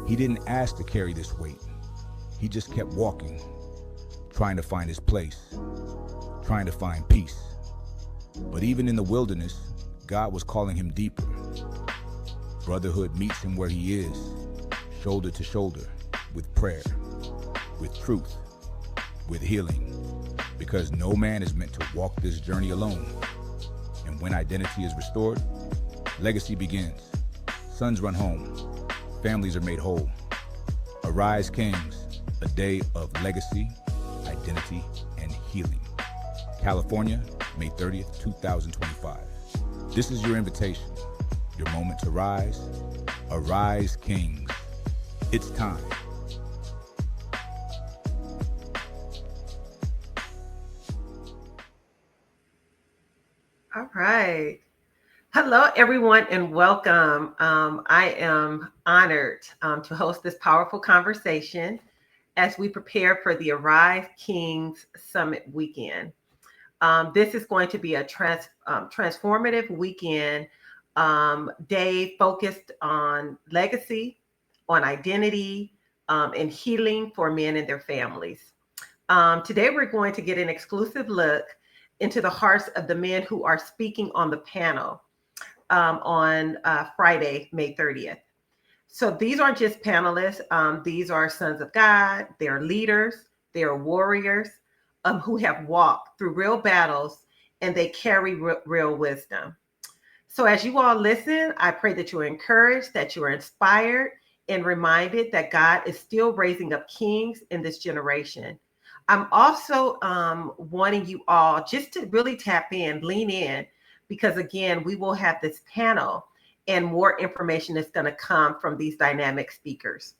He didn't ask to carry this weight. He just kept walking, trying to find his place, trying to find peace. But even in the wilderness, God was calling him deeper. Brotherhood meets him where he is, shoulder to shoulder, with prayer, with truth, with healing. Because no man is meant to walk this journey alone. And when identity is restored, legacy begins. Sons run home. Families are made whole. Arise, Kings, a day of legacy, identity, and healing. California, May 30th, 2025. This is your invitation, your moment to rise. Arise, Kings. It's time. All right. Hello, everyone, and welcome. I am honored to host this powerful conversation as we prepare for the Arise Kings Summit weekend. This is going to be a transformative weekend day focused on legacy, on identity, and healing for men and their families. Today, we're going to get an exclusive look into the hearts of the men who are speaking on the panel on Friday, May 30th. So these aren't just panelists. These are sons of God. They're leaders. They're warriors who have walked through real battles, and they carry real wisdom. So as you all listen, I pray that you're encouraged, that you are inspired, and reminded that God is still raising up kings in this generation. I'm also wanting you all just to really tap in, lean in, because again, we will have this panel and more information is going to come from these dynamic speakers.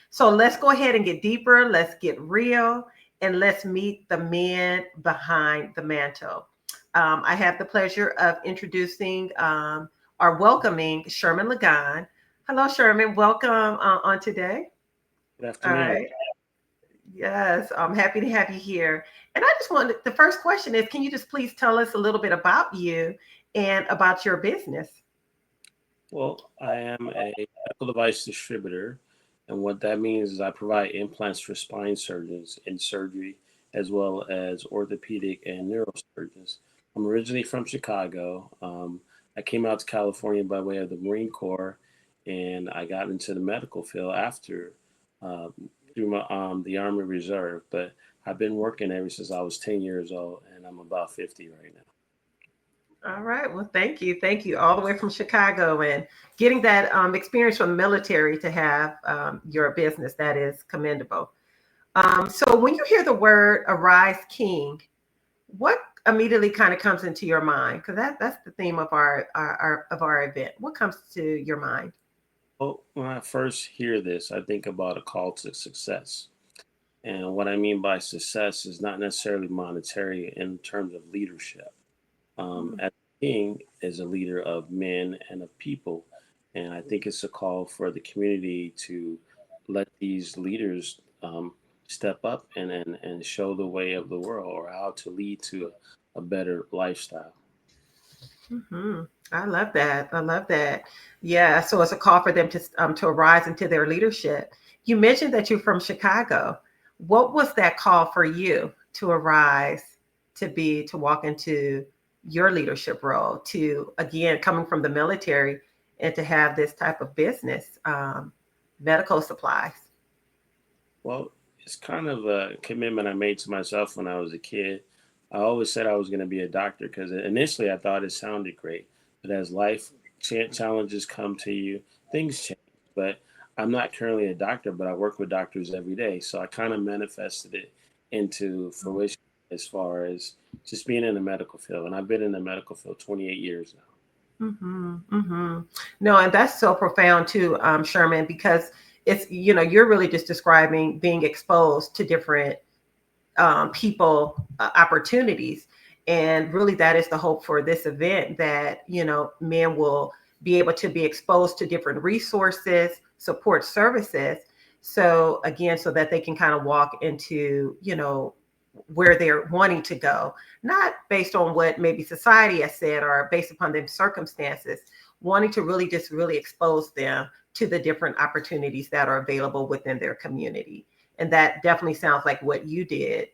So let's go ahead and get deeper. Let's get real and let's meet the men behind the mantle. I have the pleasure of introducing or welcoming Sherman Ligon. Hello, Sherman. Welcome on today. Good All afternoon. right. Yes, I'm happy to have you here. And I just wanted, the first question is, can you just please tell us a little bit about you and about your business? Well, I am a medical device distributor, and what that means is I provide implants for spine surgeons in surgery, as well as orthopedic and neurosurgeons. I'm originally from Chicago. I came out to California by way of the Marine Corps, and I got into the medical field after um, through the Army Reserve. But I've been working ever since I was 10 years old, and I'm about 50 right now. All right. Well, thank you. Thank you. All the way from Chicago and getting that experience from the military to have your business. That is commendable. So when you hear the word arise king, what immediately kind of comes into your mind? Because that's the theme of our event. What comes to your mind? Well, when I first hear this, I think about a call to success. And what I mean by success is not necessarily monetary in terms of leadership. Mm, As a king is a leader of men and of people. And I think it's a call for the community to let these leaders step up and show the way of the world or how to lead to a better lifestyle. hmm I love that. I love that. Yeah. So it's a call for them to arise into their leadership. You mentioned that you're from Chicago. What was that call for you to arise, to walk into your leadership role, to again coming from the military and to have this type of business, medical supplies? Well, it's kind of a commitment I made to myself when I was a kid. I always said I was going to be a doctor because initially I thought it sounded great. But as life challenges come to you, things change. But I'm not currently a doctor, but I work with doctors every day. So I kind of manifested it into fruition as far as just being in the medical field. And I've been in the medical field 28 years now. Hmm. No, and that's so profound too, Sherman, because it's, you're really just describing being exposed to different people, opportunities. And really, that is the hope for this event, that, men will be able to be exposed to different resources, support services. So, again, so that they can kind of walk into, where they're wanting to go, not based on what maybe society has said or based upon their circumstances, wanting to really just really expose them to the different opportunities that are available within their community. And that definitely sounds like what you did.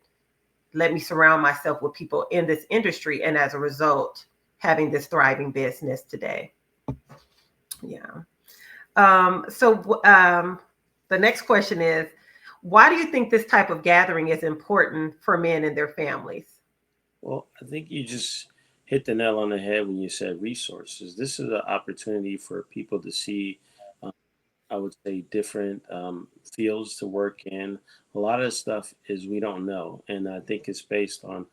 Let me surround myself with people in this industry, and as a result, having this thriving business today. Yeah. The next question is, why do you think this type of gathering is important for men and their families? Well, I think you just hit the nail on the head when you said resources. This is an opportunity for people to see, uh, I would say, different fields to work in. A lot of the stuff is we don't know, and I think it's based on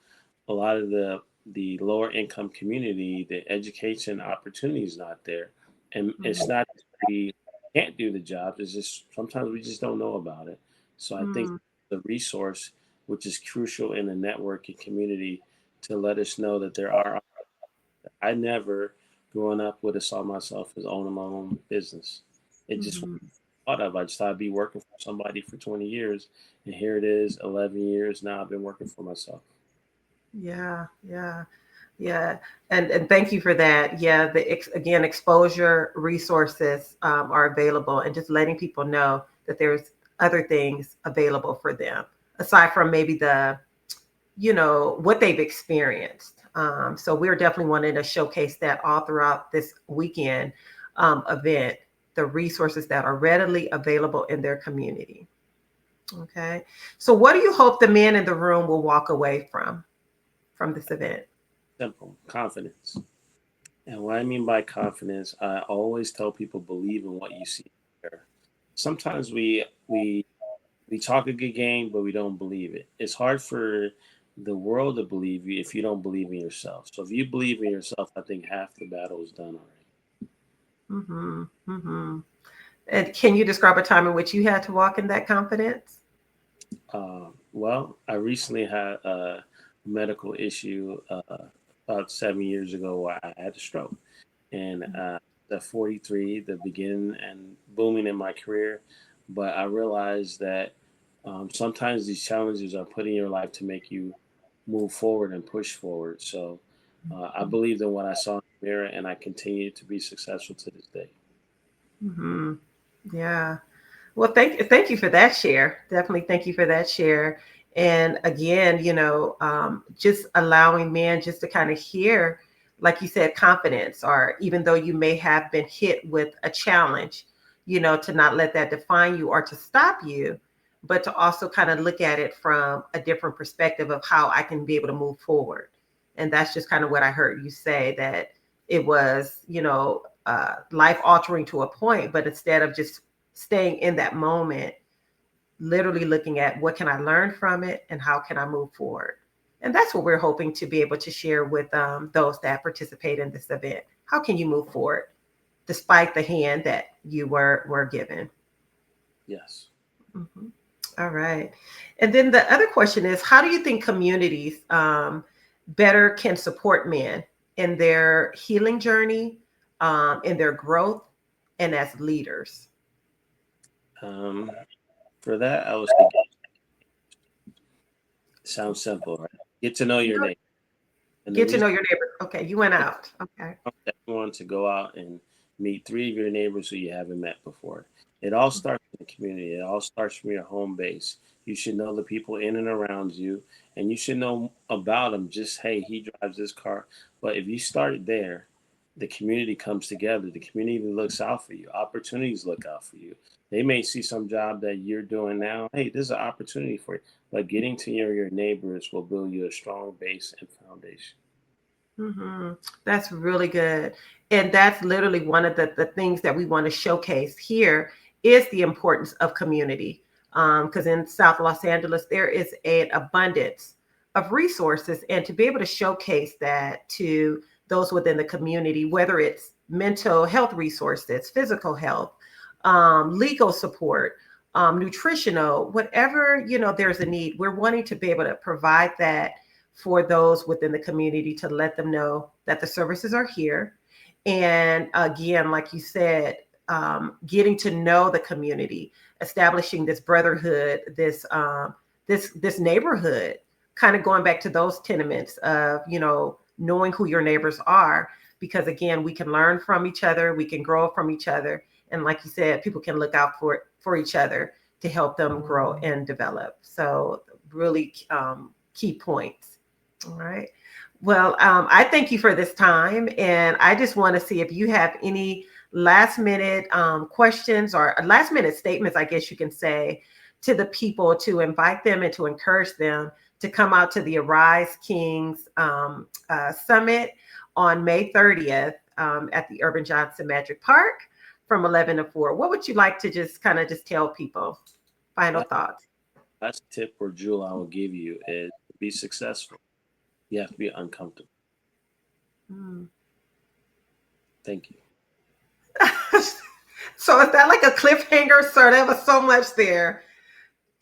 a lot of the lower income community. The education opportunity is not there, and it's not that we can't do the job. It's just sometimes we just don't know about it. So I think Mm, the resource, which is crucial in the networking community, to let us know that there are. I never, growing up, would have saw myself as owning my own business. It just wasn't mhm. thought of. I just thought I'd be working for somebody for 20 years, and here it is, 11 years now. I've been working for myself. Yeah, yeah. Yeah, and thank you for that. Yeah, again, exposure resources are available, and just letting people know that there's other things available for them aside from maybe what they've experienced. So we're definitely wanting to showcase that all throughout this weekend event, the resources that are readily available in their community. Okay, so what do you hope the men in the room will walk away from this event? Simple confidence. And what I mean by confidence, I always tell people believe in what you see there. Sometimes we talk a good game, but we don't believe it. It's hard for the world to believe you if you don't believe in yourself. So if you believe in yourself, I think half the battle is done already. Mm-hmm. Mm-hmm. And can you describe a time in which you had to walk in that confidence? Well, I recently had a medical issue about 7 years ago where I had a stroke. And at 43, the beginning and booming in my career. But I realized that sometimes these challenges are put in your life to make you move forward and push forward. So I believed in what I saw in the mirror, and I continue to be successful to this day. Mm-hmm. Yeah. Well, thank you for that share. Definitely thank you for that share. And again, just allowing men just to kind of hear, like you said, confidence, or even though you may have been hit with a challenge, to not let that define you or to stop you, but to also kind of look at it from a different perspective of how I can be able to move forward. And that's just kind of what I heard you say, that it was, life altering to a point, but instead of just staying in that moment, literally looking at what can I learn from it and how can I move forward. And that's what we're hoping to be able to share with those that participate in this event. How can you move forward despite the hand that you were given? Yes. Mhm. All right. And then the other question is, how do you think communities better can support men in their healing journey, in their growth, and as leaders? Um, for that, I would say it sounds simple, right? Get to know your neighbor. And the Get to reason know your neighbor. Okay, you went out. Okay. want everyone to go out and meet three of your neighbors who you haven't met before. It all starts in the community. It all starts from your home base. You should know the people in and around you, and you should know about them. Just, hey, he drives this car. But if you start there, the community comes together. The community looks out for you. Opportunities look out for you. They may see some job that you're doing now. Hey, this is an opportunity for you. But getting to know your neighbors will build you a strong base and foundation. Hmm. That's really good. And that's literally one of the things that we want to showcase here is the importance of community. Because in South Los Angeles, there is an abundance of resources. And to be able to showcase that to those within the community, whether it's mental health resources, physical health, legal support, nutritional, whatever, there's a need, we're wanting to be able to provide that for those within the community, to let them know that the services are here. And again, like you said, getting to know the community, establishing this brotherhood, this neighborhood, kind of going back to those tenements of knowing who your neighbors are, because again, we can learn from each other, we can grow from each other, And like you said, people can look out for each other to help them grow and develop. So really key points. All right. Well, I thank you for this time. And I just want to see if you have any last minute questions or last minute statements, I guess you can say, to the people to invite them and to encourage them to come out to the Arise Kings Summit on May 30th at the Urban Johnson Magic Park from 11 to 4. What would you like to just tell people? Final thoughts. Last tip or jewel I will give you is to be successful. You have to be uncomfortable. Thank you. So is that like a cliffhanger, sir? There was so much there.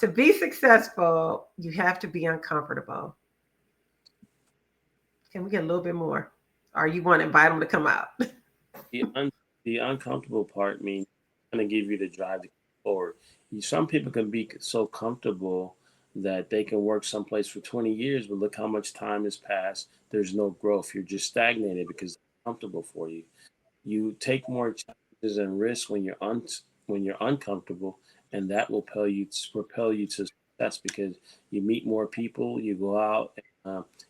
To be successful, you have to be uncomfortable. Can we get a little bit more? Or you want to invite them to come out? The uncomfortable part means it's going to give you the drive to go forward. Some people can be so comfortable that they can work someplace for 20 years, but look how much time has passed. There's no growth. You're just stagnated because it's comfortable for you. You take more challenges and risks when you're uncomfortable, and that will propel you to success because you meet more people, you go out,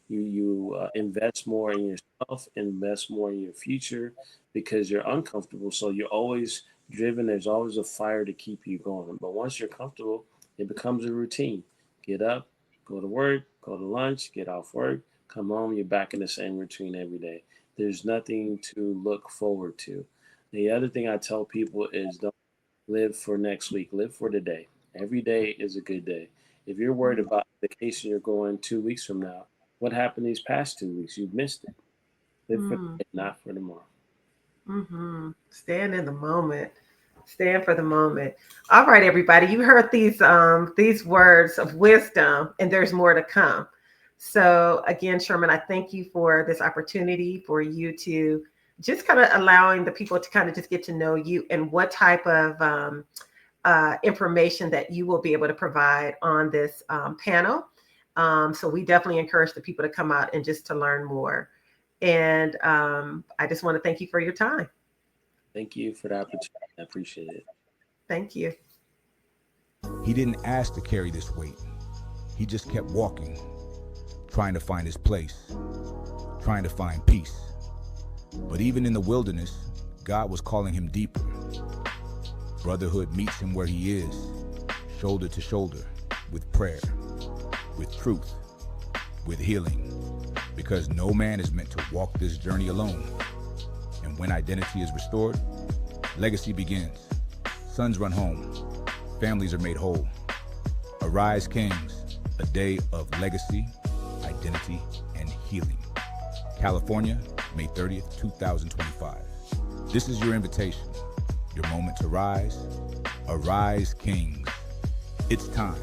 you invest more in yourself, invest more in your future because you're uncomfortable. So you're always driven. There's always a fire to keep you going. But once you're comfortable, it becomes a routine. Get up, go to work, go to lunch, get off work, come home, you're back in the same routine every day. There's nothing to look forward to. The other thing I tell people is don't live for next week, live for today. Every day is a good day. If you're worried about the vacation you're going 2 weeks from now, what happened these past 2 weeks? You've missed it. Live for today, not for tomorrow. Stand in the moment. Stand for the moment. All right, everybody. You heard these words of wisdom, and there's more to come. So again, Sherman, I thank you for this opportunity for you to just allowing the people to just get to know you and what type of information that you will be able to provide on this panel. So we definitely encourage the people to come out and just to learn more. And I just want to thank you for your time. Thank you for the opportunity. I appreciate it. Thank you. He didn't ask to carry this weight. He just kept walking, trying to find his place, trying to find peace. But even in the wilderness, God was calling him deeper. Brotherhood meets him where he is, shoulder to shoulder, with prayer, with truth, with healing. Because no man is meant to walk this journey alone. And when identity is restored, legacy begins. Sons run home. Families are made whole. Arise Kings, a day of legacy, identity, and healing. California, May 30th, 2025. This is your invitation, your moment to rise. Arise Kings. It's time.